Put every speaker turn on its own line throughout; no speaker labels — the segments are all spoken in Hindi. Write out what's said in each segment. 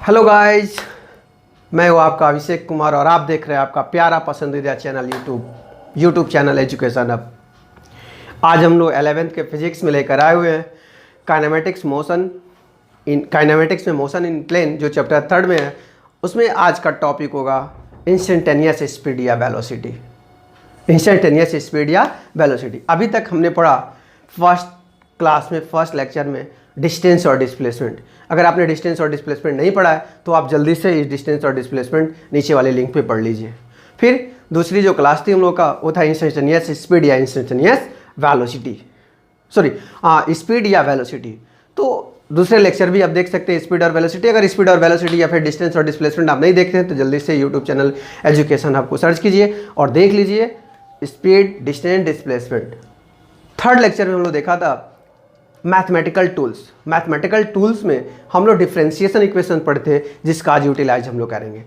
हेलो गाइस, मैं हूँ आपका अभिषेक कुमार और आप देख रहे हैं आपका प्यारा पसंदीदा चैनल यूट्यूब चैनल एजुकेशन अब। आज हम लोग 11th के फिजिक्स में लेकर आए हुए हैं काइनेमेटिक्स में मोशन इन प्लेन, जो चैप्टर 3 में है। उसमें आज का टॉपिक होगा इंस्टेंटेनियस स्पीड या वेलोसिटी। इंस्टेंटेनियस स्पीड या वेलोसिटी अभी तक हमने पढ़ा फर्स्ट लेक्चर में डिस्टेंस और डिस्प्लेसमेंट। अगर आपने डिस्टेंस और डिस्प्लेसमेंट नहीं पढ़ा है तो आप जल्दी से इस डिस्टेंस और डिस्प्लेसमेंट नीचे वाले लिंक पे पढ़ लीजिए। फिर दूसरी जो क्लास थी हम लोग का वो था इंस्टेंटेनियस स्पीड या इंस्टेंटेनियस वेलोसिटी, स्पीड या वेलोसिटी। तो दूसरे लेक्चर भी आप देख सकते हैं स्पीड और वेलोसिटी। अगर स्पीड और वेलोसिटी या फिर डिस्टेंस और डिस्प्लेसमेंट आप नहीं देखते हैं तो जल्दी से यूट्यूब चैनल एजुकेशन आपको सर्च कीजिए और देख लीजिए speed, distance, displacement. Third lecture में हम लोग देखा था मैथमेटिकल टूल्स में हम लोग डिफरेंशिएशन इक्वेशन पढ़ते थे, जिसका आज यूटिलाइज हम लोग करेंगे।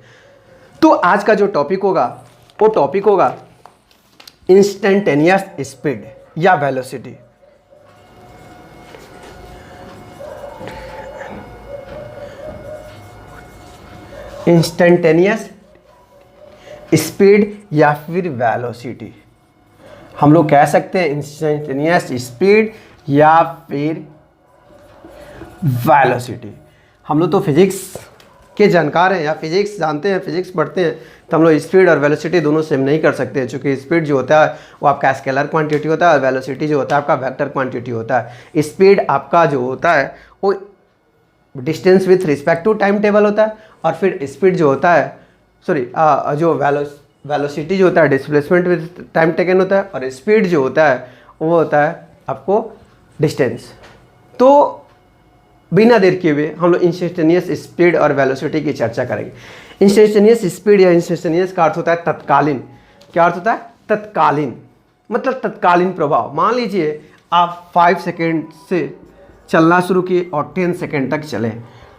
तो आज का जो टॉपिक होगा वो टॉपिक होगा इंस्टेंटेनियस स्पीड या वेलोसिटी। इंस्टेंटेनियस स्पीड या फिर वेलोसिटी, हम लोग कह सकते हैं इंस्टेंटेनियस स्पीड या फिर वेलोसिटी। हम लोग तो फिजिक्स के जानकार हैं या फिजिक्स जानते हैं, फिजिक्स पढ़ते हैं, तो हम लोग स्पीड और वेलोसिटी दोनों सेम नहीं कर सकते, क्योंकि स्पीड जो होता है वो आपका स्केलर क्वांटिटी होता है और वेलोसिटी जो होता है आपका वेक्टर क्वांटिटी होता है। स्पीड आपका जो होता है वो distance with respect to time table होता है, और फिर स्पीड जो होता है जो वेलोसिटी जो होता है डिस्प्लेसमेंट विथ टाइम टेकन होता है, और स्पीड जो होता है वो होता है आपको डिस्टेंस। तो बिना देर किए हुए हम लोग इंस्टेंटेनियस स्पीड और वेलोसिटी की चर्चा करेंगे। इंस्टेंटेनियस स्पीड या इंस्टेंटेनियस का अर्थ होता है तत्कालीन। क्या अर्थ होता है? तत्कालीन, मतलब तत्कालीन प्रभाव। मान लीजिए आप 5 सेकेंड से चलना शुरू किए और 10 सेकेंड तक चले,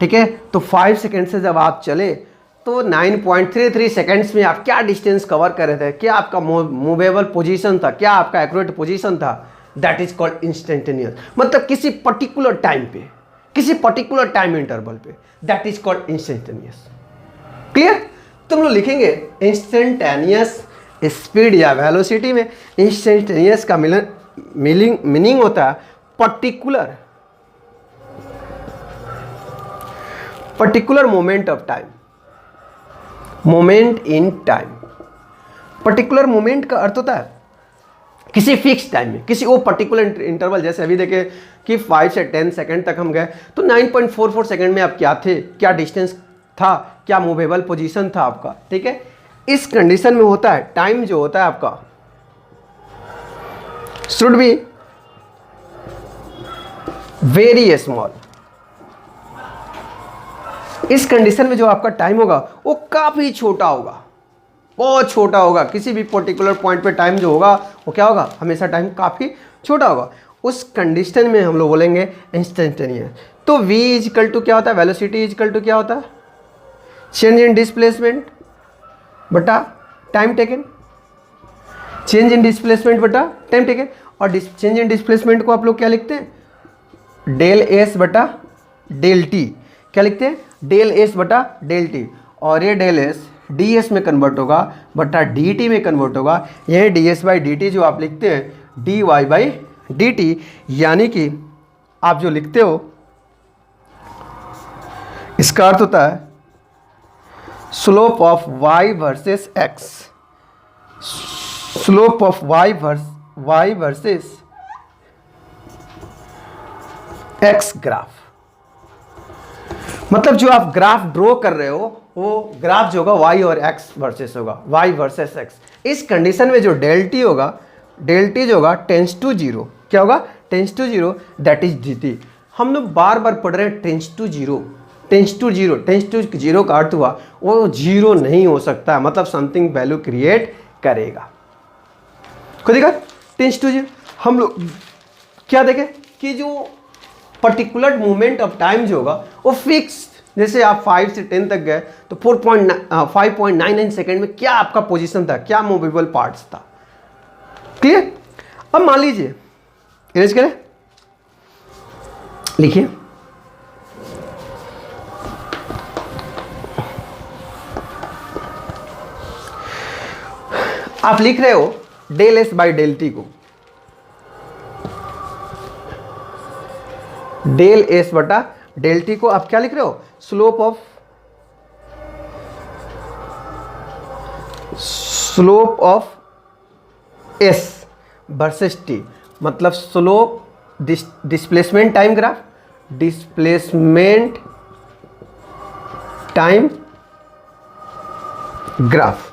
ठीक है। तो 5 सेकेंड से जब आप चले तो 9.33 सेकेंड्स में आप क्या डिस्टेंस कवर कर रहे थे, क्या आपका मूवेबल पोजीशन था, क्या आपका एक्यूरेट पोजीशन था, दैट इज कॉल्ड इंस्टेंटेनियस। मतलब किसी पर्टिकुलर टाइम पे, किसी पर्टिकुलर टाइम इंटरवल पे, that is called instantaneous. Clear? तुम लोग लिखेंगे इंस्टेंटेनियस स्पीड या वेलोसिटी में इंस्टेंटेनियस का मीनिंग होता है particular moment of time, moment in time. Particular moment का अर्थ होता है किसी फिक्स टाइम में, किसी वो पर्टिकुलर इंटरवल। जैसे अभी देखे कि 5 से 10 सेकेंड तक हम गए तो 9.44 सेकेंड में आप क्या थे, क्या डिस्टेंस था, क्या मूवेबल पोजीशन था आपका, ठीक है। इस कंडीशन में होता है टाइम जो होता है आपका शुड बी वेरी स्मॉल। इस कंडीशन में जो आपका टाइम होगा वो काफी छोटा होगा, बहुत छोटा होगा। किसी भी पर्टिकुलर पॉइंट पे टाइम जो होगा वो क्या होगा, हमेशा टाइम काफ़ी छोटा होगा। उस कंडीशन में हम लोग बोलेंगे इंस्टेंटेनियस। तो v इजिकल टू क्या होता है, वेलोसिटी इजिकल टू क्या होता है, चेंज इन डिस्प्लेसमेंट बटा time taken. Change in displacement बटा टाइम टेकन। और चेंज इन डिस्प्लेसमेंट को आप लोग क्या लिखते हैं, डेल एस बटा डेल टी। क्या लिखते हैं, डेल एस बटा डेल टी। और ये डेल एस डी एस में कन्वर्ट होगा बटा डी टी में कन्वर्ट होगा। यह D S by D T जो आप लिखते हैं D Y by D T, यानी कि आप जो लिखते हो इसका अर्थ होता है slope of Y versus X, slope of Y versus X graph. मतलब जो आप ग्राफ ड्रॉ कर रहे हो वो ग्राफ जो होगा वाई और एक्स वर्सेस होगा, वाई वर्सेस एक्स। इस कंडीशन में जो डेल टी होगा, डेल टी जो होगा टेंस टू जीरो। क्या होगा, tends to zero, that is D T. हम लोग बार बार पढ़ रहे हैं tends to zero, tends to zero. Tends to zero का अर्थ हुआ वो जीरो नहीं हो सकता, मतलब समथिंग वैल्यू क्रिएट करेगा। खुद देखा टेंस टू जीरो। हम लोग क्या देखें कि जो पर्टिकुलर मोमेंट ऑफ टाइम जो होगा वो फिक्स, जैसे आप 5 से 10 तक गए तो 5.99 सेकेंड में क्या आपका पोजीशन था, क्या मूवेबल पार्ट्स था। क्लियर? अब मान लीजिए इरेज करें, लिखिए आप लिख रहे हो del S by del T को, डेल एस बटा डेल टी को आप क्या लिख रहे हो, slope of S versus T, मतलब slope displacement time graph, displacement time graph,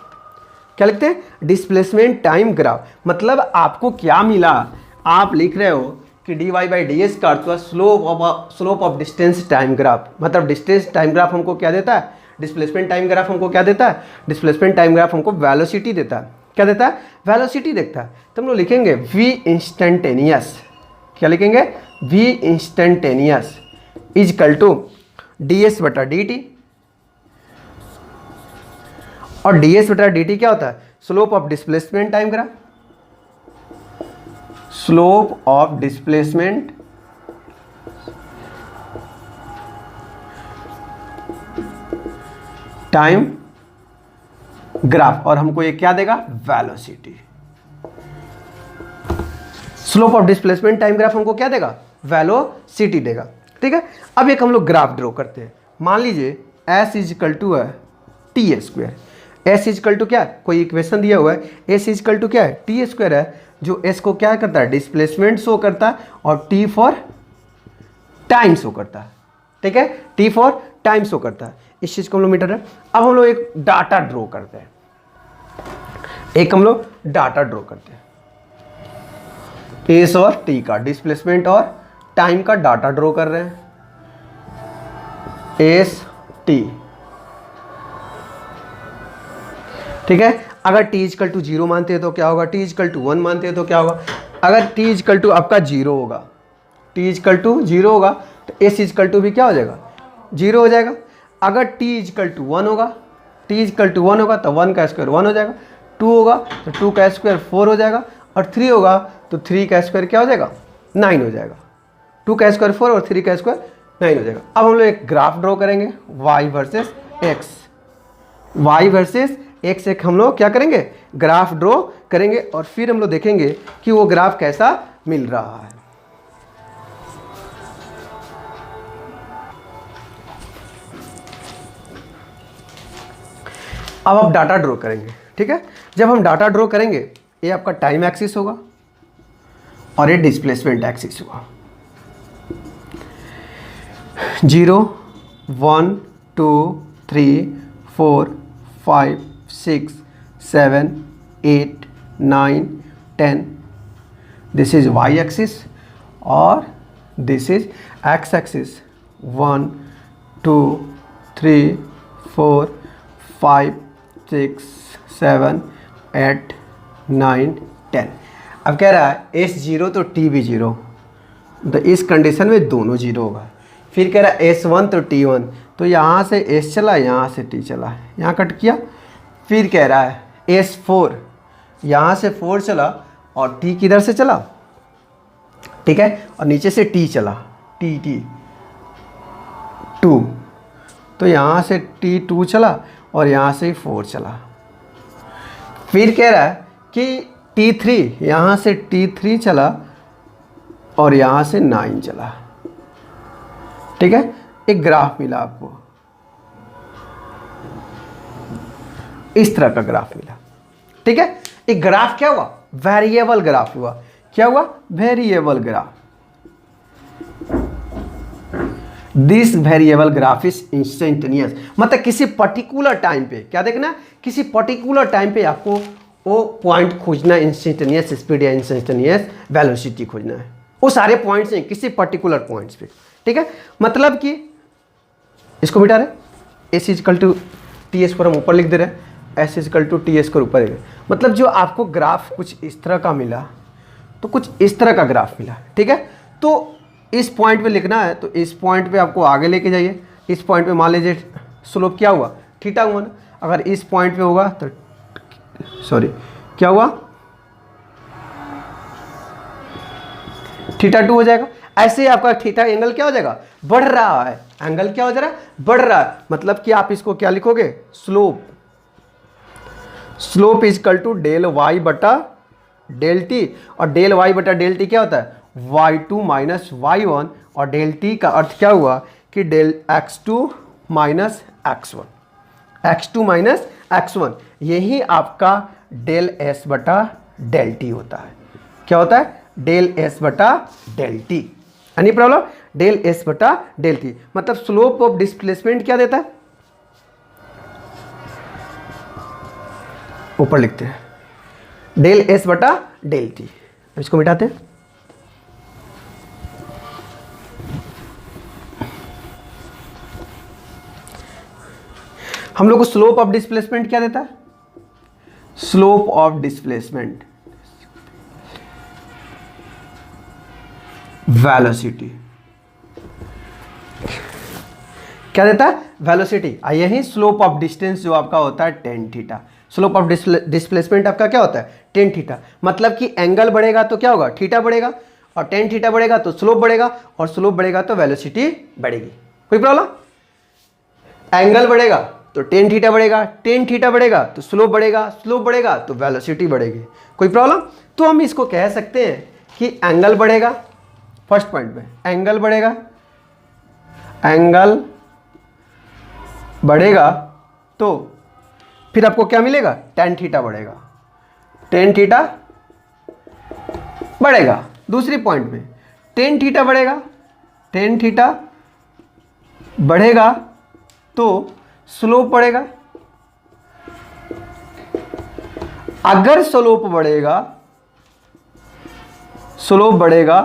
क्या लिखते हैं, डिस्प्लेसमेंट टाइम ग्राफ। मतलब आपको क्या मिला, आप लिख रहे हो कि dy बाई डी एस का अर्थ हुआ slope of distance time graph. मतलब डिस्टेंस टाइम ग्राफ हमको क्या देता है, डिस्प्लेसमेंट टाइम ग्राफ हमको क्या देता है, डिस्प्लेसमेंट टाइम ग्राफ हमको वेलोसिटी देता है। क्या देता है, वेलोसिटी देता है। तो हम लोग लिखेंगे v इंस्टेंटेनियस, क्या लिखेंगे, v instantaneous is equal to D S बटा डी टी, और डी एस बटा डी टी क्या होता है, slope of displacement time graph, slope of displacement time graph, और हमको ये क्या देगा, velocity. Slope of displacement time graph हमको क्या देगा, वेलोसिटी देगा। ठीक है, अब एक हम लोग ग्राफ ड्रॉ करते हैं। मान लीजिए s इज इक्वल टू है T square, s is equal to क्या है, कोई इक्वेशन दिया हुआ है, s इज इक्वल टू क्या है, टी स्क्वायर है, जो s को क्या करता है, डिस्प्लेसमेंट शो करता है, और t फॉर टाइम शो करता है। ठीक है, t फॉर टाइम शो करता है, इस चीज को हम लोग मीटर है। अब हम लोग एक डाटा ड्रॉ करते हैं, एक हम लोग डाटा ड्रॉ करते हैं, एस और टी का डिस्प्लेसमेंट और टाइम का डाटा ड्रॉ कर रहे हैं, एस टी। ठीक है, अगर t इजकल टू 0 मानते हैं तो क्या होगा, t इजकल टू 1 मानते हैं तो क्या होगा, अगर t इजकल टू आपका 0 होगा, t इजकल टू 0 होगा तो s इजकल टू भी क्या हो जाएगा, 0 हो जाएगा। अगर t इजकल टू 1 होगा, t इजकल टू 1 होगा तो 1 का स्क्वायर 1 हो जाएगा, 2 होगा तो 2 का स्क्वायर 4 हो जाएगा, और 3 होगा तो 3 का स्क्वायर क्या हो जाएगा, 9 हो जाएगा। 2 का स्क्वायर 4 और 3 का स्क्वायर 9 हो जाएगा। अब हम लोग एक ग्राफ ड्रॉ करेंगे y versus x, y versus x एक हम लोग क्या करेंगे, ग्राफ ड्रॉ करेंगे, और फिर हम लोग देखेंगे कि वो ग्राफ कैसा मिल रहा है। अब आप डाटा ड्रॉ करेंगे। ठीक है, जब हम डाटा ड्रॉ करेंगे, ये आपका टाइम एक्सिस होगा और ये डिस्प्लेसमेंट एक्सिस होगा। 0 1 2 3 4 5 6 7 8 9 10, दिस इज y एक्सिस और दिस इज x एक्सिस। 1 2 3 4 5 6 7 8 9 10। अब कह रहा है s 0 तो t भी 0, तो इस कंडीशन में दोनों 0 होगा। फिर कह रहा है s 1 तो t 1, तो यहाँ से s चला, यहाँ से t चला, यहाँ कट किया। फिर कह रहा है s 4, यहाँ से 4 चला और t किधर से चला, ठीक है, और नीचे से t चला, t 2, तो यहाँ से t 2 चला और यहाँ से 4 चला। फिर कह रहा है कि t3, यहाँ से t3 चला और यहाँ से 9 चला। ठीक है, एक ग्राफ मिला आपको, इस तरह का ग्राफ मिला। ठीक है, एक ग्राफ क्या हुआ, वेरिएबल ग्राफ हुआ। क्या हुआ, variable graph. This variable graph is instantaneous, मतलब किसी पर्टिकुलर टाइम पे क्या देखना, किसी पर्टिकुलर टाइम पे आपको वो पॉइंट खोजना, इंस्टेंटेनियस स्पीड या इंस्टेंटेनियस वेलोसिटी खोजना है। वो सारे पॉइंट्स हैं, किसी पर्टिकुलर पॉइंट्स पे। ठीक है, मतलब कि इसको मिटा रहे, S is equal to T S पर हम ऊपर लिख दे रहे हैं, S is equal to T S को ऊपर लिख रहे हैं। मतलब जो आपको ग्राफ कुछ इस तरह का मिला, तो कुछ इस तरह का ग्राफ मिला। ठीक है, तो इस पॉइंट पे लिखना है, तो इस पॉइंट पे आपको आगे लेके जाइए। इस पॉइंट पे मान लीजिए स्लोप क्या हुआ, थीटा हुआ ना, अगर इस पॉइंट पे होगा तो सॉरी क्या हुआ, थीटा 2 हो जाएगा। ऐसे ही आपका थीटा एंगल क्या हो जाएगा, बढ़ रहा है, एंगल क्या हो जा रहा है, बढ़ रहा है। मतलब कि आप इसको क्या लिखोगे, slope, slope is equal to del Y बटा डेल टी, और डेल वाई बटा डेल टी क्या होता है, y2 माइनस y1, और डेल टी का अर्थ क्या हुआ कि del x2 minus x1, x2 minus x1, यही आपका डेल s बटा डेल टी होता है। क्या होता है, डेल s बटा del T. Any problem, del s बटा डेल टी, मतलब स्लोप ऑफ डिस्प्लेसमेंट क्या देता है, ऊपर लिखते हैं डेल s बटा डेल टी। इसको मिटाते हैं, हम लोग को स्लोप ऑफ डिस्प्लेसमेंट क्या देता है, स्लोप ऑफ डिस्प्लेसमेंट वेलोसिटी क्या देता है, वेलोसिटी। आइए ही स्लोप ऑफ डिस्टेंस जो आपका होता है tan theta, slope of displacement आपका क्या होता है टेन थीटा, मतलब कि एंगल बढ़ेगा तो क्या होगा, थीटा बढ़ेगा, और टेन थीटा बढ़ेगा तो स्लोप बढ़ेगा, और स्लोप बढ़ेगा तो वेलोसिटी बढ़ेगी। कोई प्रॉब्लम, एंगल बढ़ेगा तो टेन थीटा बढ़ेगा, टेन थीटा बढ़ेगा तो स्लोप बढ़ेगा, स्लोप बढ़ेगा तो वेलोसिटी बढ़ेगी। कोई प्रॉब्लम, तो हम इसको कह सकते हैं कि एंगल बढ़ेगा, फर्स्ट पॉइंट में एंगल बढ़ेगा, एंगल बढ़ेगा तो फिर आपको क्या मिलेगा, टेन थीटा बढ़ेगा, टेन थीटा बढ़ेगा। दूसरी पॉइंट में टेन थीटा बढ़ेगा, टेन थीटा बढ़ेगा तो स्लोप बढ़ेगा, अगर स्लोप बढ़ेगा, स्लोप बढ़ेगा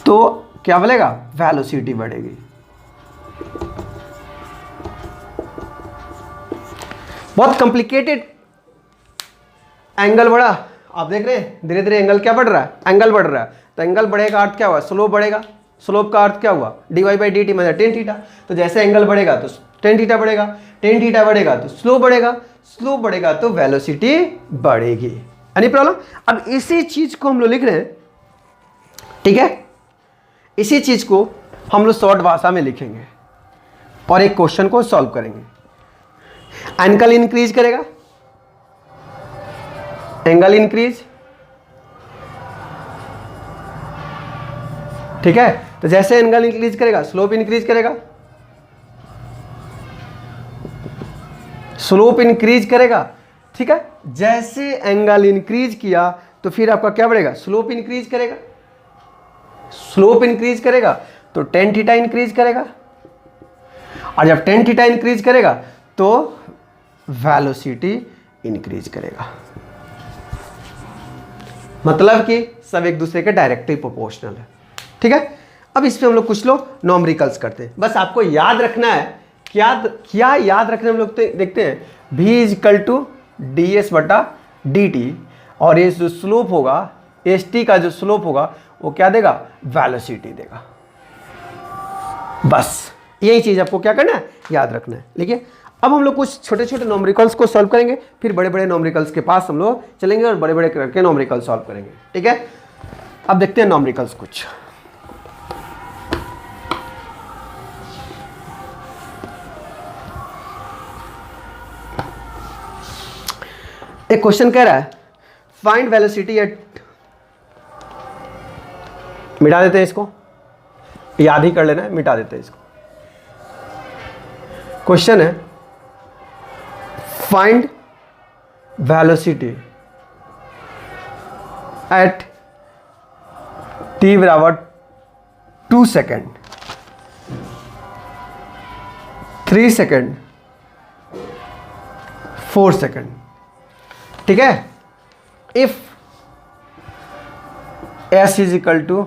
तो क्या बढ़ेगा, वेलोसिटी बढ़ेगी। बहुत कॉम्प्लिकेटेड, एंगल बढ़ा, आप देख रहे हैं धीरे धीरे एंगल क्या बढ़ रहा है, एंगल बढ़ रहा है, तो एंगल बढ़ेगा अर्थ क्या हुआ, स्लोप बढ़ेगा, स्लोप का अर्थ क्या हुआ, D Y by D T मतलब टेन थीटा, तो जैसे एंगल बढ़ेगा तो टेन थीटा बढ़ेगा, टेन थीटा बढ़ेगा तो स्लोप बढ़ेगा, स्लोप बढ़ेगा तो वेलोसिटी बढ़ेगी। एनी प्रॉब्लम, अब इसी चीज को हम लोग लिख रहे हैं, ठीक है, इसी चीज को हम लोग शॉर्ट भाषा में लिखेंगे और एक क्वेश्चन को सॉल्व करेंगे। एंगल इंक्रीज करेगा, एंगल इंक्रीज, ठीक है, तो जैसे एंगल इंक्रीज करेगा स्लोप इंक्रीज करेगा, स्लोप इंक्रीज करेगा, ठीक है, जैसे एंगल इंक्रीज किया तो फिर आपका क्या बढ़ेगा, स्लोप इंक्रीज करेगा, स्लोप इंक्रीज करेगा तो टेन थीटा इंक्रीज करेगा, और जब टेन थीटा इंक्रीज करेगा तो वेलोसिटी इंक्रीज करेगा, मतलब कि सब एक दूसरे के डायरेक्टली प्रोपोर्शनल है। ठीक है, अब इस पे हम लोग कुछ लोग नॉमरिकल्स करते हैं, बस आपको याद रखना है, क्या याद रखने हम लोग देखते हैं, v is equal to D S बटा डी टी, और ये जो स्लोप होगा एस टी का जो स्लोप होगा वो क्या देगा, वेलोसिटी देगा। बस यही चीज आपको क्या करना है, याद रखना है। देखिए अब हम लोग कुछ छोटे छोटे नॉमरिकल्स को सॉल्व करेंगे, फिर बड़े बड़े नॉमरिकल्स के पास हम लोग चलेंगे और बड़े बड़े करके नॉमरिकल सॉल्व करेंगे। ठीक है, अब देखते हैं नॉमरिकल्स कुछ। एक क्वेश्चन कह रहा है फाइंड वेलोसिटी एट, मिटा देते हैं इसको, याद ही कर लेना है, मिटा देते हैं इसको। क्वेश्चन है फाइंड वेलोसिटी एट t बराबर 2 सेकेंड, 3 सेकेंड, 4 सेकेंड। ठीक है, if s is equal to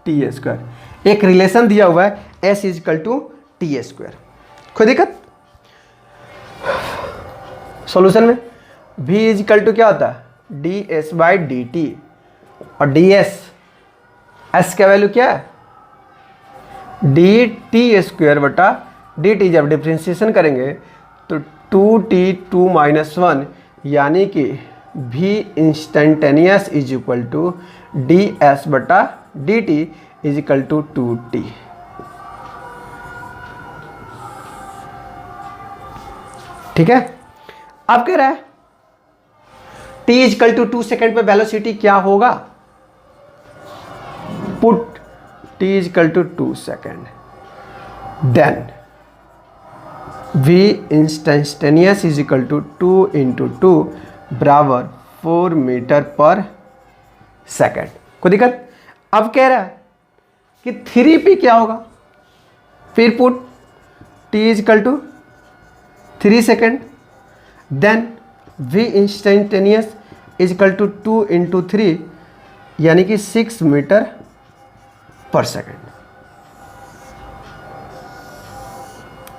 T square, एक रिलेशन दिया हुआ है s is equal to T square, कोई दिक्कत। सॉल्यूशन में v इज इक्वल टू क्या होता है, D S by D T, और डी एस, एस का वैल्यू क्या है, डी टी स्क्वायर बटा डी टी। जब डिफ्रेंशिएशन करेंगे तो 2t2 माइनस 1, यानी कि v instantaneous is equal to D S बटा D T is equal to 2t। ठीक है, अब कह रहा है t इजकल टू 2 सेकेंड पे वेलोसिटी क्या होगा? Put t is equal to 2 second, then v instantaneous is equal to 2 into 2 बराबर 4 मीटर पर सेकेंड। कोई दिक्कत? अब कह रहा है कि 3p क्या होगा, फिर put t is equal to 3 second, then v instantaneous is equal to 2 into 3 यानी कि 6 मीटर पर सेकेंड।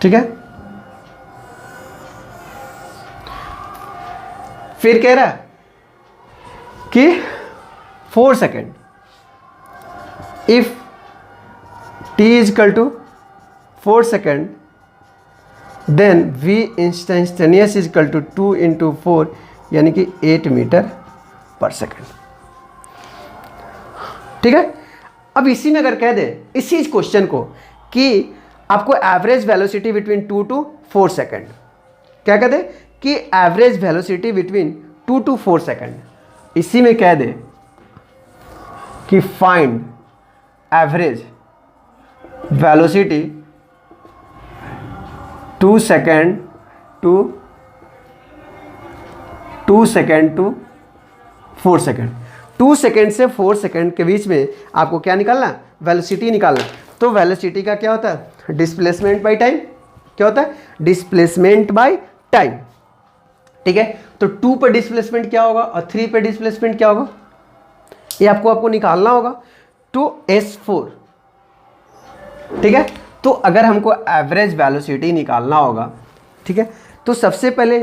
ठीक है, फिर कह रहा है कि 4 second, if t is equal to 4 second then v instantaneous is equal to 2 into 4 यानी कि 8 मीटर पर सेकेंड। ठीक है, अब इसी में अगर कह दे इसी क्वेश्चन को कि आपको average velocity between 2 to 4 second, क्या कह दे कि average velocity between 2 to 4 second, इसी में कह दे कि find average velocity 2 second to 4 second. 2 second से 4 सेकेंड के बीच में आपको क्या निकालना? वेलोसिटी निकालना। तो वेलोसिटी का क्या होता है? Displacement by time. क्या होता है? Displacement by time. ठीक है, तो 2 पर डिस्प्लेसमेंट क्या होगा और 3 पर डिस्प्लेसमेंट क्या होगा, ये आपको निकालना होगा। तो S4। ठीक है, तो अगर हमको एवरेज वेलोसिटी निकालना होगा, ठीक है, तो सबसे पहले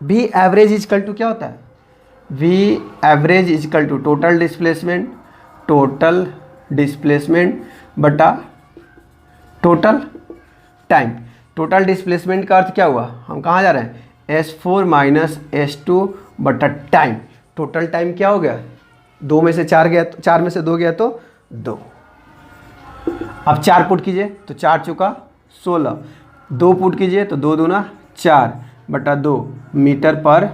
v एवरेज इजकल टू क्या होता है? v average is equal to total displacement बटा टोटल टाइम। टोटल डिस्प्लेसमेंट का अर्थ क्या हुआ? हम कहाँ जा रहे हैं? S4 माइनस S2 बटा टाइम। टोटल टाइम क्या हो गया? 2 में से 4 गया, 4 में से 2 गया तो 2। अब 4 पुट कीजिए तो 4 चुका 16, 2 पुट कीजिए तो 2 दूना 4 बटा 2 मीटर पर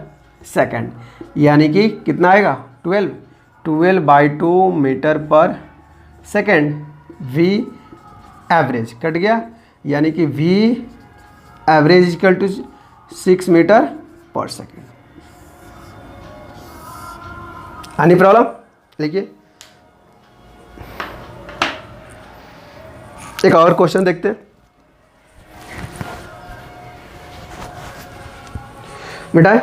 सेकेंड, यानी कि कितना आएगा? 12/2 मीटर पर सेकेंड। v एवरेज कट गया, यानी कि v average equal to 6 metre पर सेकेंड। Any problem? लिखिए। एक और क्वेश्चन देखते हैं बेटा।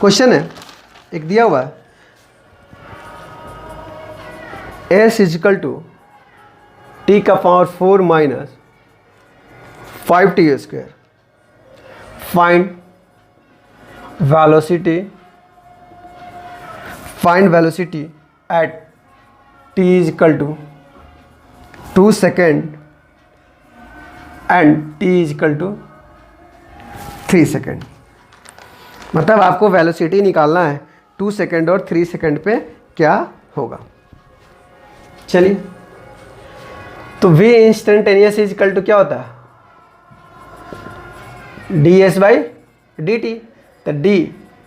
क्वेश्चन है, एक दिया हुआ है S इजिकल टू t का power 4 minus 5t square. Find velocity at t is equal to 2 second and t is equal to 3 second. मतलब आपको वेलोसिटी निकालना है 2 सेकेंड और 3 सेकेंड पे क्या होगा। चलिए, तो v instantaneous is equal to क्या होता है? ds/dt। तो d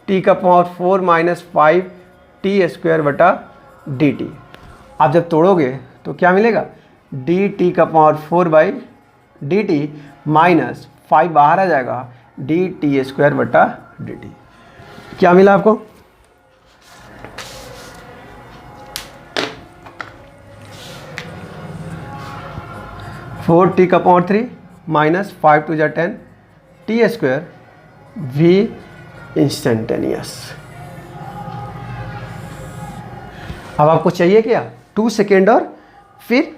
t का पावर 4 माइनस 5t स्क्वायर बटा dt। आप जब तोड़ोगे तो क्या मिलेगा? dt का पावर 4/dt माइनस 5 बाहर आ जाएगा, dt स्क्वायर बटा dt। क्या मिला आपको? फोर टी का पावर 3 माइनस 5 2 जा 10 टी स्क्वायर v इंस्टेंटेनियस। अब आपको चाहिए क्या? 2 सेकेंड और फिर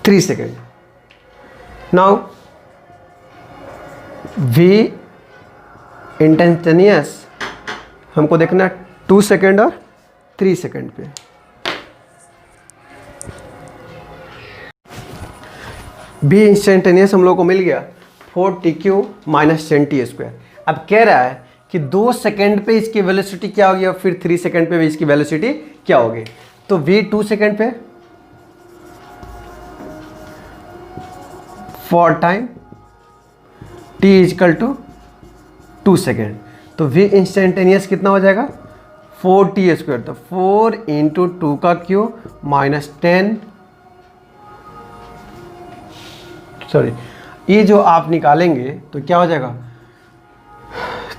three second. Now v instantaneous हमको देखना 2 सेकेंड और 3 सेकेंड पे। v इंस्टेंटेनियस हम लोग को मिल गया 4t³ माइनस 10t²। अब कह रहा है कि 2 सेकेंड पे इसकी वेलोसिटी क्या होगी और फिर 3 सेकेंड पे भी इसकी वेलोसिटी क्या होगी। तो v 2 सेकेंड पे for time t is equal to 2 second, तो v इंस्टेंटेनियस कितना हो जाएगा 4t²। तो 4 इंटू 2 का क्यूब माइनस 10, सॉरी ये जो आप निकालेंगे तो क्या हो जाएगा,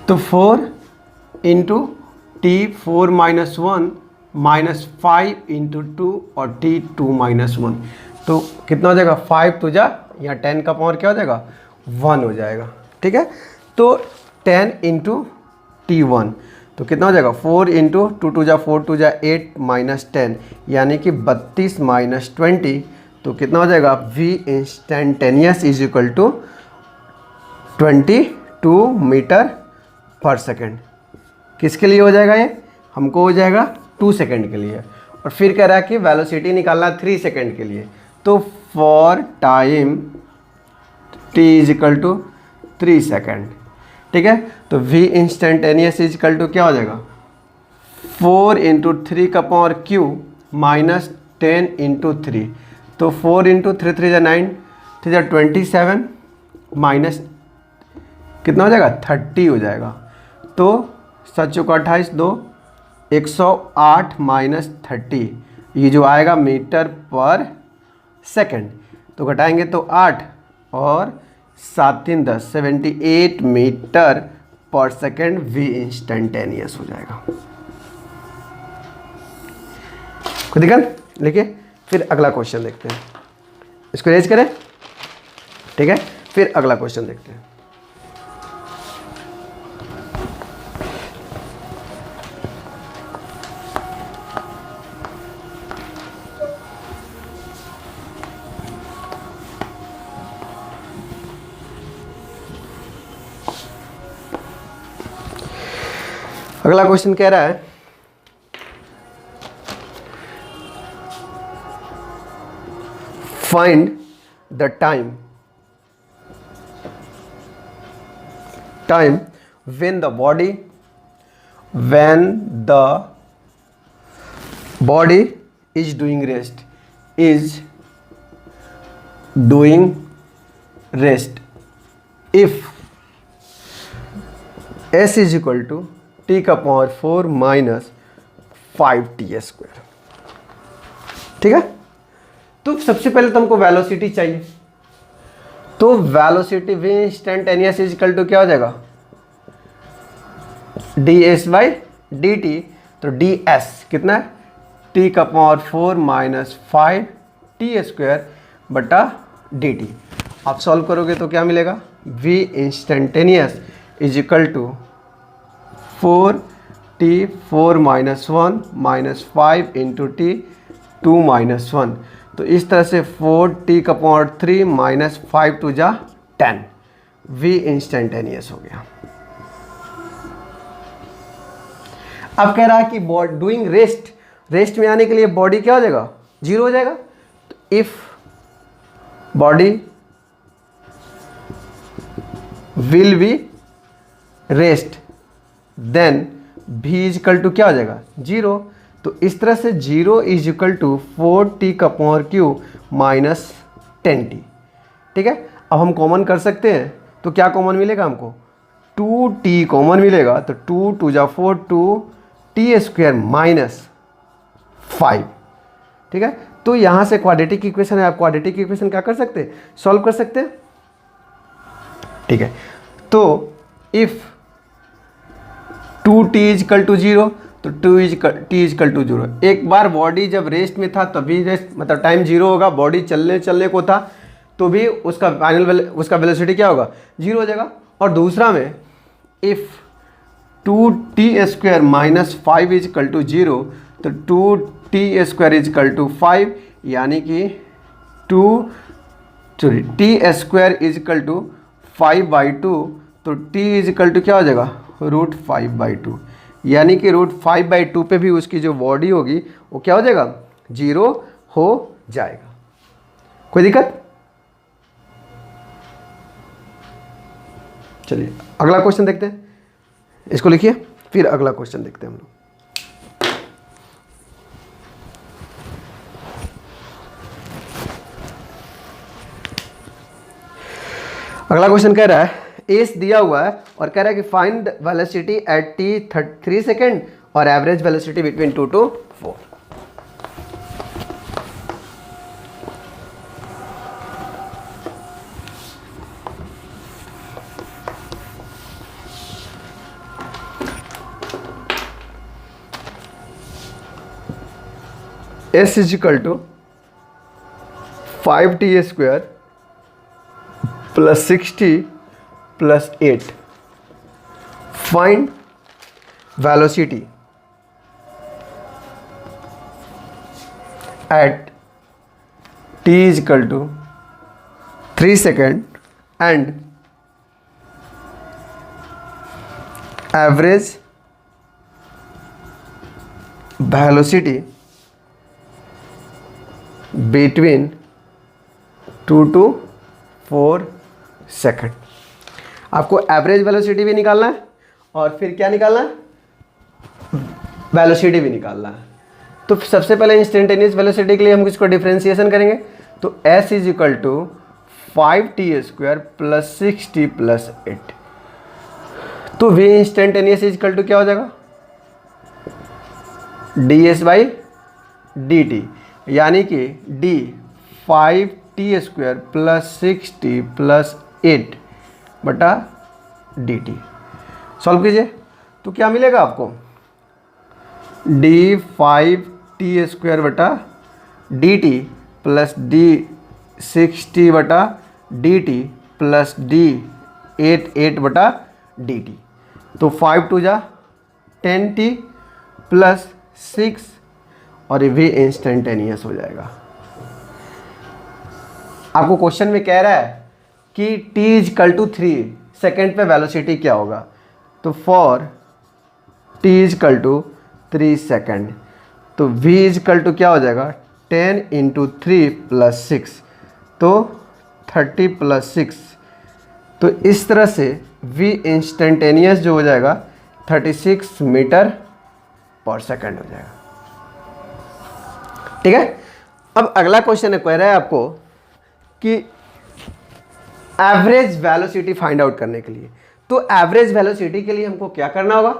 तो 4 into T 4 minus 1 minus 5 into 2 और टी 2 माइनस 1, तो कितना हो जाएगा 5 तो जा यहाँ 10 का पावर क्या हो जाएगा 1 हो जाएगा। ठीक है, तो 10 इंटू टी 1 तो कितना हो जाएगा 4 इंटू 2 2 जा 4 2 जा 8 माइनस 10 यानी कि 32 माइनस 20, तो कितना हो जाएगा v instantaneous is equal to 22 metre पर सेकेंड। किसके लिए हो जाएगा ये, हमको हो जाएगा 2 सेकेंड के लिए। और फिर कह रहा है कि वेलोसिटी निकालना 3 सेकेंड के लिए, तो for time t is equal to 3 second. ठीक है, तो v instantaneous is equal to क्या हो जाएगा 4 इंटू 3 का पावर क्यूब माइनस 10 इंटू 3, तो 4 इंटू 3 3 जा 9 3 जा 27 माइनस कितना हो जाएगा 30 हो जाएगा। तो 7 चौका 28 2 108 माइनस 30, ये जो आएगा मीटर पर सेकेंड, तो घटाएंगे तो 8 और 7 3 10 78 मीटर पर सेकेंड v इंस्टेंटेनियस हो जाएगा। कोई दिक्कत लिखिए। फिर अगला क्वेश्चन देखते हैं, इसको रेज करें। ठीक है, फिर अगला क्वेश्चन देखते हैं। अगला क्वेश्चन कह रहा है find the time when the body is doing rest if s is equal to t का पावर 4 माइनस 5t²। ठीक है, तो सबसे पहले तो हमको वेलोसिटी चाहिए, तो velocity v instantaneous is equal to क्या हो जाएगा ds बाई डी टी, तो ds कितना है t का पावर 4 माइनस 5t² बटा dt। आप सॉल्व करोगे तो क्या मिलेगा v instantaneous is equal to 4t 4 minus 1 minus 5 into t 2 minus 1, तो इस तरह से 4t का पावर 3 माइनस 5 2 जा 10 v इंस्टेंटेनियस हो गया। अब कह रहा है कि डूइंग रेस्ट में आने के लिए बॉडी क्या हो जाएगा 0 हो जाएगा। तो if body will be rest then v is equal to क्या हो जाएगा 0। तो इस तरह से 0 इज इक्वल टू 4t का पावर क्यूब माइनस 10t। ठीक है, अब हम कॉमन कर सकते हैं, तो क्या कॉमन मिलेगा हमको 2t कॉमन मिलेगा, तो 2 2 जा 4 2t² माइनस 5। ठीक है, तो यहाँ से क्वाड्रेटिक इक्वेशन है, आप क्वाड्रेटिक इक्वेशन क्या कर सकते हैं सॉल्व कर सकते हैं। ठीक है, तो if 2t is equal to 0 तो t इज इक्वल टू 0। एक बार बॉडी जब रेस्ट में था तभी रेस्ट मतलब टाइम 0 होगा, बॉडी चलने को था तो भी उसका फाइनल उसका वेलोसिटी क्या होगा 0 हो जाएगा। और दूसरा में if 2t² minus 5 is equal to 0 तो 2t² इज इक्वल टू 5 यानी कि t² इज इक्वल टू 5/2, तो t इज इक्वल टू क्या हो जाएगा √5/2 यानी कि √5/2 पे भी उसकी जो बॉडी होगी वो क्या हो जाएगा 0 हो जाएगा। कोई दिक्कत चलिए अगला क्वेश्चन देखते हैं, इसको लिखिए, फिर अगला क्वेश्चन देखते हैं हम लोग। अगला क्वेश्चन कह रहा है एस दिया हुआ है और कह रहा है कि find velocity at T 3 second और average velocity between 2 to 4। S is equal to 5t² plus 6t plus 8. Find velocity at t is equal to 3 second and average velocity between 2 to 4 second. आपको एवरेज वेलोसिटी भी निकालना है और फिर क्या निकालना है, वेलोसिटी भी निकालना है। तो सबसे पहले इंस्टेंटेनियस वेलोसिटी के लिए हम इसको डिफरेंशिएशन करेंगे, तो s is equal to 5t² plus 6t plus 8। तो v instantaneous is equal to क्या हो जाएगा, ds/dt, यानी कि d 5t² plus 6t plus 8 बटा dt। सॉल्व कीजिए तो क्या मिलेगा आपको, d 5t² बटा dt प्लस d 6t बटा dt प्लस d 8 बटा dt। तो 5 2 जा 10t प्लस 6 और ये भी इंस्टेंटेनियस हो जाएगा। आपको क्वेश्चन में कह रहा है कि t is equal to 3 second पे वेलोसिटी क्या होगा, तो for t is equal to 3 second, तो v इज इक्वल टू क्या हो जाएगा 10 इंटू 3 प्लस 6, तो 30 प्लस 6। तो इस तरह से v इंस्टेंटेनियस जो हो जाएगा 36 मीटर पर सेकेंड हो जाएगा। ठीक है, अब अगला क्वेश्चन कह रहा है आपको कि एवरेज वेलोसिटी फाइंड आउट करने के लिए, तो एवरेज वेलोसिटी के लिए हमको क्या करना होगा,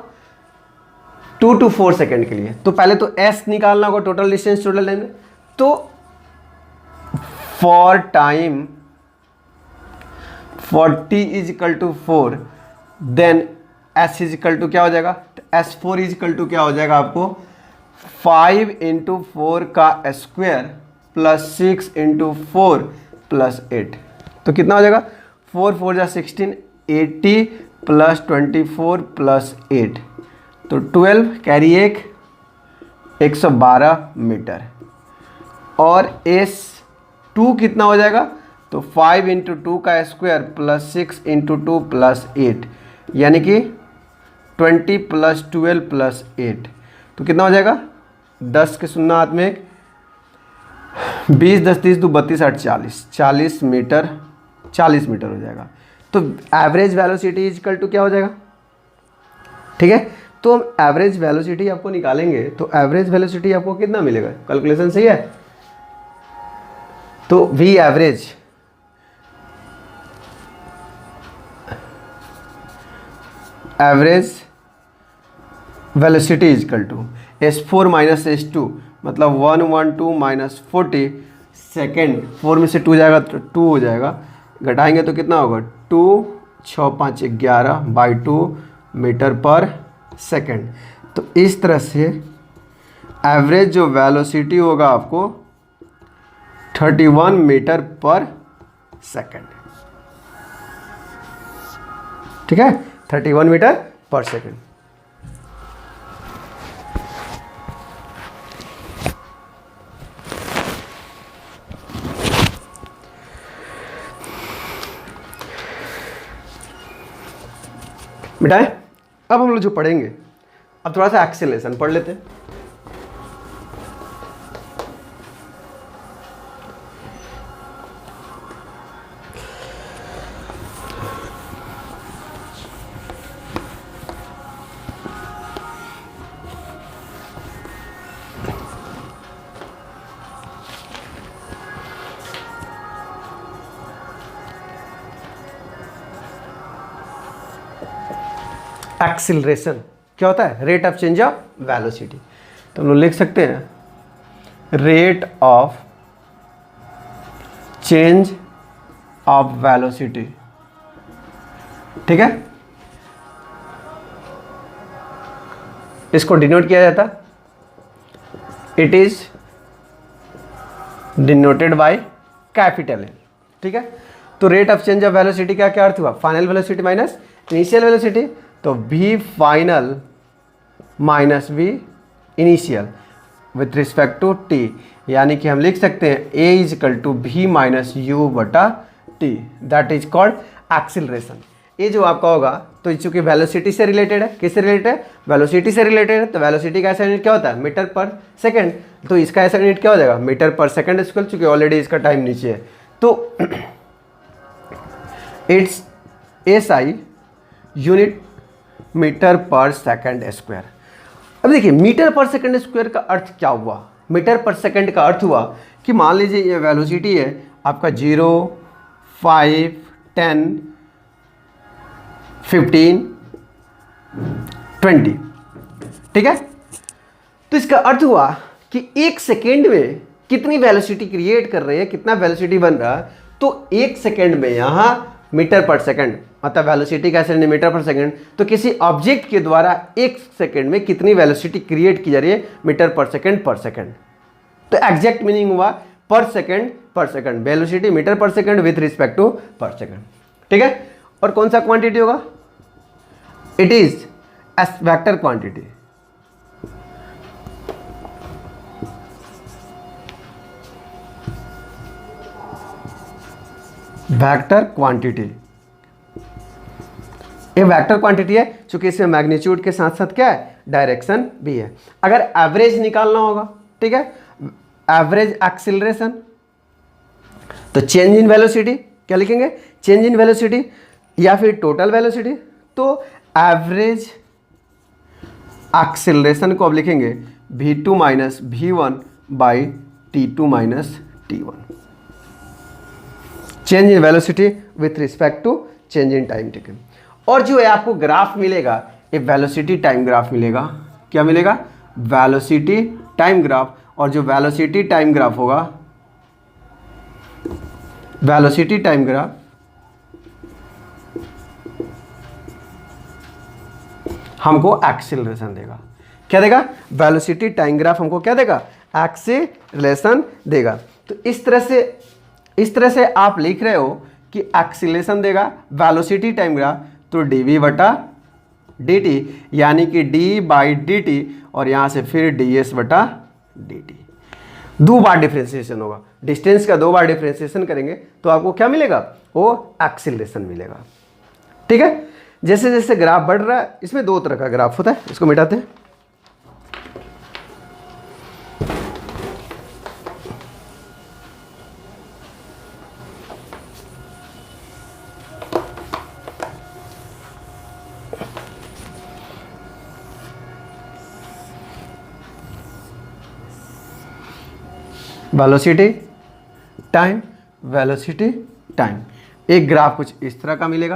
2 to 4 सेकेंड के लिए तो पहले तो s निकालना होगा, टोटल डिस्टेंस टोटल लेंगे। तो for time for t is equal to 4 then s is equal to क्या हो जाएगा, s4 इज इक्वल टू क्या हो जाएगा आपको 5 इंटू 4 का स्क्वायर प्लस 6 इंटू 4 प्लस 8। तो कितना हो जाएगा 4 4 जा 16, 80 प्लस 24 प्लस 8, तो 12 कैरी 112 मीटर। और S2 कितना हो जाएगा, तो 5 इंटू 2 का स्क्वायर प्लस 6 इंटू 2 प्लस 8, यानी कि 20 प्लस 12 प्लस 8, तो कितना हो जाएगा 10 के शून्य हाथ में 20 10 30 2 32 8 40 मीटर, 40 मीटर हो जाएगा। तो average velocity is equal to क्या हो जाएगा, ठीक है। तो हम एवरेज वेलोसिटी आपको निकालेंगे, तो एवरेज वेलोसिटी आपको कितना मिलेगा, कैलकुलेशन सही है। तो v average velocity is equal to S4 minus S2, मतलब 112 माइनस 40 सेकेंड, 4 में से 2 जाएगा तो 2 हो जाएगा, घटाएंगे तो कितना होगा 2 6 5 11 बाई 2 मीटर पर सेकेंड। तो इस तरह से एवरेज जो वेलोसिटी होगा आपको 31 मीटर पर सेकेंड, ठीक है, 31 मीटर पर सेकेंड। मिटाएं। अब हम लोग जो पढ़ेंगे, अब थोड़ा सा एक्सेलरेशन पढ़ लेते हैं। एक्सिलरेशन क्या होता है? Rate of change of velocity. तो हम लोग लिख सकते हैं rate of change of velocity, ठीक है। इसको डिनोट किया जाता, it is denoted by capital L, ठीक है। तो rate of change of velocity का क्या अर्थ हुआ? Final velocity minus initial velocity. तो v final minus v initial with respect to t, यानी कि हम लिख सकते हैं a is equal to v minus you बटा t, that is called acceleration. ये जो आपका होगा, तो चूंकि वेलोसिटी से रिलेटेड है, किससे रिलेटेड है? वेलोसिटी से रिलेटेड है। तो वेलोसिटी का ऐसा यूनिट क्या होता है? मीटर पर सेकंड। तो इसका ऐसा यूनिट क्या हो जाएगा? मीटर पर सेकंड स्क्वायर, चूंकि ऑलरेडी इसका टाइम नीचे है। तो इट्स SI यूनिट मीटर पर सेकंड स्क्वायर। अब देखिए मीटर पर सेकंड स्क्वायर का अर्थ क्या हुआ? मीटर पर सेकंड का अर्थ हुआ कि मान लीजिए ये वेलोसिटी है आपका 0, 5, 10, 15, 20, ठीक है। तो इसका अर्थ हुआ कि एक सेकेंड में कितनी वेलोसिटी क्रिएट कर रहे हैं, कितना वेलोसिटी बन रहा है। तो एक सेकेंड में यहाँ मीटर पर सेकंड, मतलब वेलोसिटी का यूनिट मीटर पर सेकंड। तो किसी ऑब्जेक्ट के द्वारा एक सेकेंड में कितनी वेलोसिटी क्रिएट की जा रही है? मीटर पर सेकंड पर सेकंड। तो एग्जैक्ट मीनिंग हुआ पर सेकंड, वेलोसिटी मीटर पर सेकंड विथ रिस्पेक्ट टू पर सेकंड, ठीक है। और कौन सा क्वांटिटी होगा? It is S vector quantity. Vector quantity, ये वेक्टर क्वांटिटी है क्योंकि इसमें मैग्नीट्यूड के साथ साथ क्या है? डायरेक्शन भी है। अगर एवरेज निकालना होगा, ठीक है, एवरेज एक्सिलरेशन, तो चेंज इन वेलोसिटी क्या लिखेंगे? चेंज इन वेलोसिटी या फिर टोटल वेलोसिटी। तो एवरेज एक्सिलरेशन को अब लिखेंगे v2 minus v1 by t2 minus t1। Change in velocity with respect to change in time, ठीक है। और जो है आपको ग्राफ मिलेगा, ये वेलोसिटी टाइम ग्राफ मिलेगा। क्या मिलेगा? Velocity time graph. और जो वेलोसिटी टाइम ग्राफ होगा, वेलोसिटी टाइम ग्राफ हमको एक्सीलरेशन देगा। क्या देगा? वेलोसिटी टाइम ग्राफ हमको क्या देगा? एक्सीलरेशन देगा। तो इस तरह से आप लिख रहे हो कि एक्सीलरेशन देगा वेलोसिटी टाइम ग्राफ, तो dv बटा dt, यानी कि d बाई dt, और यहाँ से फिर ds बटा dt। 2 बार डिफ्रेंसिएशन होगा, डिस्टेंस का 2 बार डिफ्रेंसिएशन करेंगे तो आपको क्या मिलेगा? वो एक्सीलरेशन मिलेगा, ठीक है। जैसे जैसे ग्राफ बढ़ रहा है, इसमें 2 तरह का ग्राफ होता है, इसको मिटाते हैं। Velocity time, velocity time. एक ग्राफ कुछ इस तरह का मिलेगा,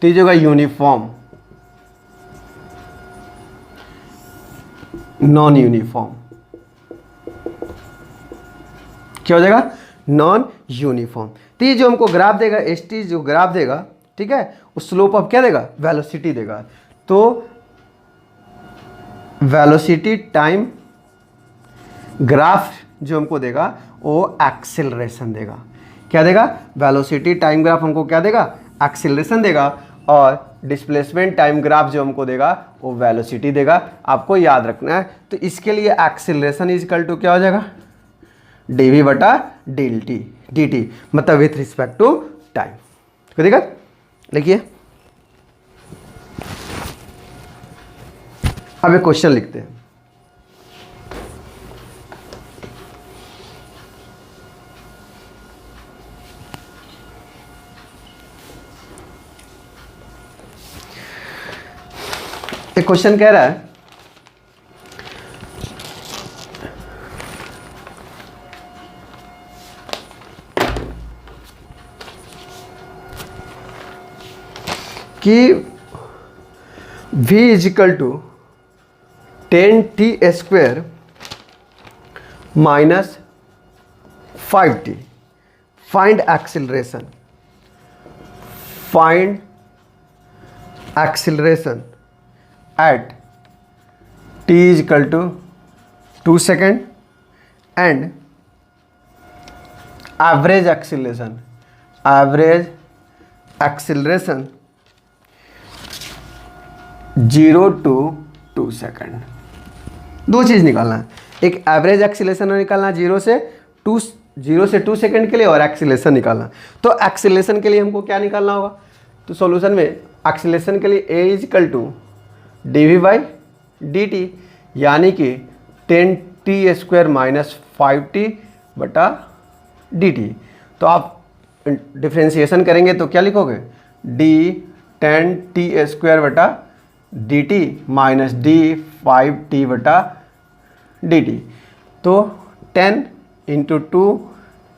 तो ये जो होगा यूनिफॉर्म, नॉन यूनिफॉर्म। क्या हो जाएगा? Non uniform. तो ये जो हमको ग्राफ देगा, ST जो ग्राफ देगा, ठीक है, उस स्लोप ऑफ क्या देगा? वेलोसिटी देगा। तो वेलोसिटी टाइम ग्राफ जो हमको देगा वो एक्सेलरेशन देगा। क्या देगा? वेलोसिटी टाइम ग्राफ हमको क्या देगा? एक्सेलरेशन देगा। और डिस्प्लेसमेंट टाइम ग्राफ जो हमको देगा वो वेलोसिटी देगा। आपको याद रखना है। तो इसके लिए एक्सेलरेशन इज इक्वल टू क्या हो जाएगा? dv बटा dt, मतलब विथ रिस्पेक्ट टू टाइम। कोई दिक्कत? लिखिए। अब एक क्वेश्चन लिखते हैं। एक क्वेश्चन कह रहा है कि v is equal to 10t² minus 5t। Find acceleration, find acceleration at t is equal to 2 second and average acceleration, average acceleration 0 to 2 second. दो चीज़ निकालना है, एक एवरेज एक्सिलेशन निकालना है 0 से 2 सेकेंड के लिए, और एक्सिलेशन निकालना। तो एक्सिलेशन के लिए हमको क्या निकालना होगा, तो सॉल्यूशन में एक्सिलेशन के लिए a is equal to dv/dt, यानी कि 10t² माइनस 5t बटा dt। तो आप डिफ्रेंशिएशन करेंगे तो क्या लिखोगे, d 10t² बटा dt माइनस d 5t बटा dt। तो 10 इंटू 2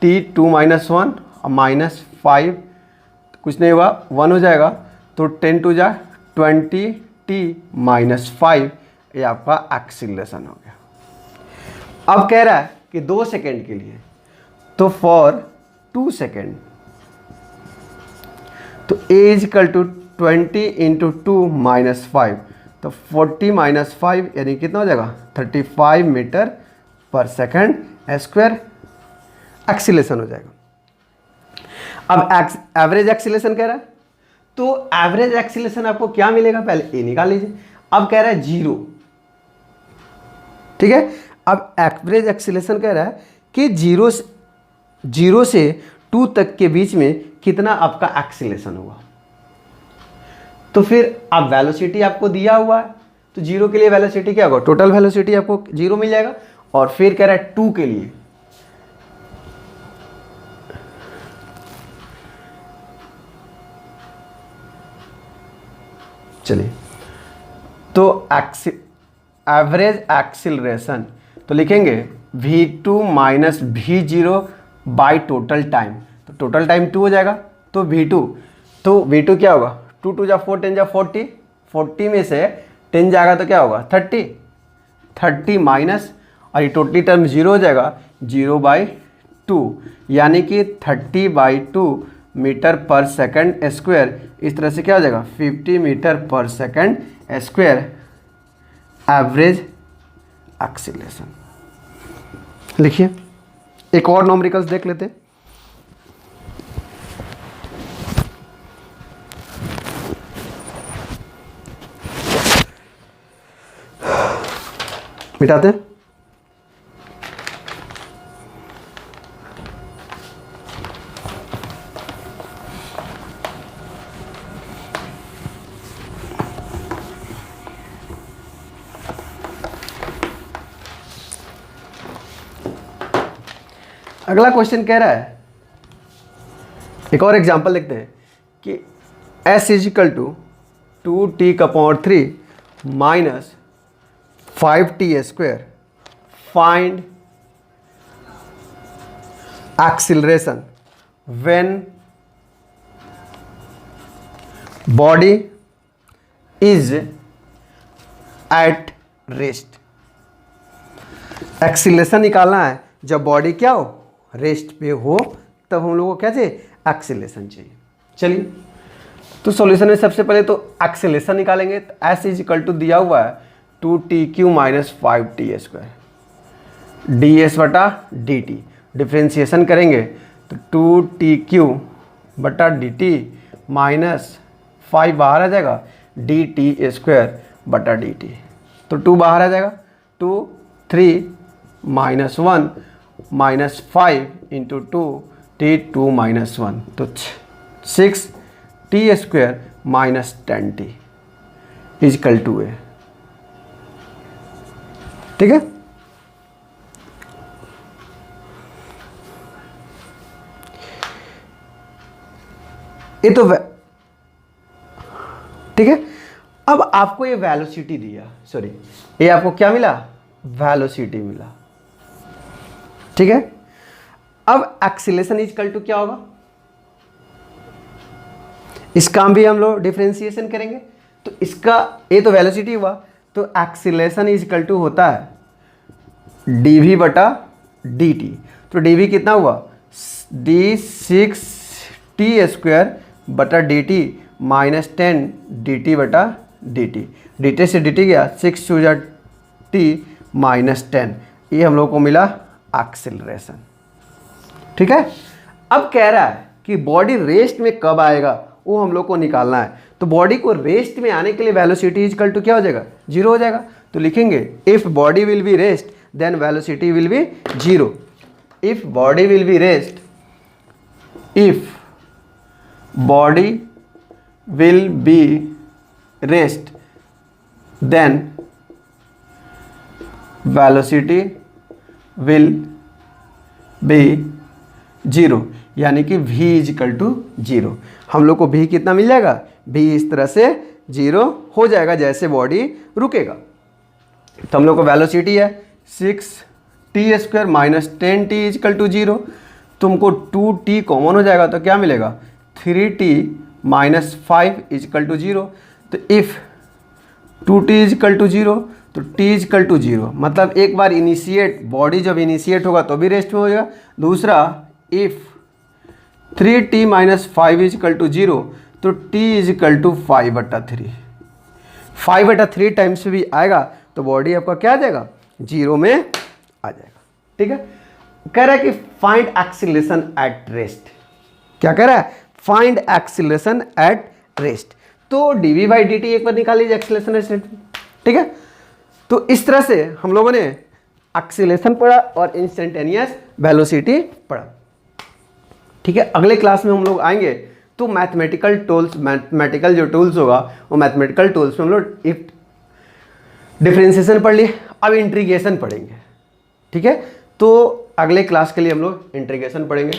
t 2 माइनस 1 माइनस 5, कुछ नहीं हुआ 1 हो जाएगा, तो 10 टू जा 20 t माइनस 5, ये आपका एक्सिलरेशन हो गया। अब कह रहा है कि 2 सेकेंड के लिए, तो फॉर 2 सेकेंड, तो a is equal to 20 into 2 minus 5, तो 40 माइनस 5 यानी कितना हो जाएगा 35 मीटर पर सेकेंड स्क्वायर एक्सीलरेशन हो जाएगा। अब एवरेज एक्सीलरेशन कह रहा है, तो एवरेज एक्सीलरेशन आपको क्या मिलेगा, पहले ए निकाल लीजिए। अब कह रहा है 0, ठीक है। अब एवरेज एक्सीलरेशन कह रहा है कि 0 से 2 तक के बीच में कितना आपका एक्सीलरेशन होगा। तो फिर अब वेलोसिटी आपको दिया हुआ है, तो 0 के लिए वेलोसिटी क्या होगा, टोटल वेलोसिटी आपको 0 मिल जाएगा। और फिर कह रहा है 2 के लिए, चलिए, तो एवरेज एक्सिलरेशन तो लिखेंगे v2 minus v0 by total time, तो टोटल टाइम 2 हो जाएगा, तो v2 क्या होगा, 2 2 जा 4 10 जा 40, 40 में से 10 जाएगा तो क्या होगा 30 माइनस, और ये टोटली टर्म 0 हो जाएगा, 0/2, यानी कि 30/2 मीटर पर सेकंड स्क्वायर। इस तरह से क्या हो जाएगा 50 मीटर पर सेकंड स्क्वायर एवरेज एक्सीलरेशन। लिखिए, एक और न्यूमेरिकल्स देख लेते। मिटाते हैं। अगला क्वेश्चन कह रहा है, एक और एग्जांपल लिखते हैं कि s is equal to 2t³ minus 5t², find acceleration when body is at rest. Acceleration निकालना है जब बॉडी क्या हो, रेस्ट पे हो, तब हम लोग को क्या चाहिए, एक्सिलरेशन चाहिए। चलिए, तो सॉल्यूशन में सबसे पहले तो एक्सिलरेशन निकालेंगे। तो s इज इक्वल टू दिया हुआ है 2t³ माइनस 5t², ds बटा dt। डिफ्रेंशिएशन करेंगे तो 2t³ बटा dt माइनस 5 बाहर आ जाएगा, dt² बटा dt, तो 2 बाहर आ जाएगा, 2 3 minus 1 minus 5 into 2 t2 minus 1, तो 6t² minus 10t is equal to ए। ठीक है, ये तो ठीक है। अब आपको ये वेलोसिटी दिया, सॉरी ये आपको क्या मिला, वेलोसिटी मिला। ठीक है, अब एक्सीलरेशन इजकल टू क्या होगा, इसका भी हम लोग डिफरेंशिएशन करेंगे। तो इसका ये तो वेलोसिटी हुआ, तो एक्सीलरेशन इज इक्वल टू होता है dv बटा dt। तो dv कितना हुआ d6t² बटा dt माइनस 10 dt बटा dt। dt से dt गया 6 टू t माइनस 10, ये हम लोग को मिला एक्सीलरेशन। ठीक है, अब कह रहा है कि बॉडी रेस्ट में कब आएगा वो हम लोग को निकालना है। तो बॉडी को रेस्ट में आने के लिए वेलोसिटी इज इक्वल टू क्या हो जाएगा, 0 हो जाएगा। तो लिखेंगे if body will be rest then velocity will be 0। If body will be rest, if body will be rest then velocity will be 0, यानी कि v इज इक्वल टू 0। हम लोग को v कितना मिल जाएगा, v इस तरह से 0 हो जाएगा जैसे बॉडी रुकेगा। तो हम लोग को वेलोसिटी है 6t² minus 10t is equal to 0। तुमको 2t कॉमन हो जाएगा तो क्या मिलेगा 3t minus 5 is equal to 0। तो if 2t is equal to 0 तो t इज इक्वल टू 0, मतलब एक बार इनिशिएट, बॉडी जब इनिशिएट होगा तो भी रेस्ट में हो जाएगा। दूसरा if 3t minus 5 is equal to 0 तो t is equal to 5/3। 5/3 times भी आएगा तो बॉडी आपका क्या आ जाएगा, 0 में आ जाएगा। ठीक है, कह रहा है कि फाइंड एक्सीलरेशन एट रेस्ट। क्या कह रहा है, फाइंड एक्सीलरेशन एट रेस्ट। तो dv/dt एक बार निकाल लीजिए एक्सीलरेशन एट रेस्ट। ठीक है, तो इस तरह से हम लोगों ने एक्सीलरेशन पढ़ा और इंस्टेंटेनियस वेलोसिटी पढ़ा। ठीक है, अगले क्लास में हम लोग आएंगे तो मैथमेटिकल जो टूल्स होगा वो मैथमेटिकल टूल्स में हम लोग इफ डिफरेंशिएशन पढ़ लिए, अब इंटीग्रेशन पढ़ेंगे। ठीक है, तो अगले क्लास के लिए हम लोग इंटीग्रेशन पढ़ेंगे।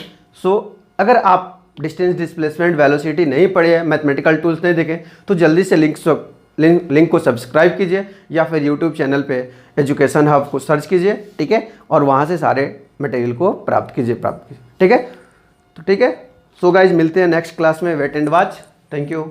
अगर आप डिस्टेंस डिस्प्लेसमेंट वेलोसिटी नहीं पढ़े हैं, मैथमेटिकल टूल्स नहीं देखें, तो जल्दी से लिंक को सब्सक्राइब कीजिए या फिर यूट्यूब चैनल पे एजुकेशन हब को सर्च कीजिए। ठीक है, और वहाँ से सारे मटेरियल को प्राप्त कीजिए। ठीक है, तो ठीक है, सो गाइज मिलते हैं नेक्स्ट क्लास में। Wait and watch. Thank you.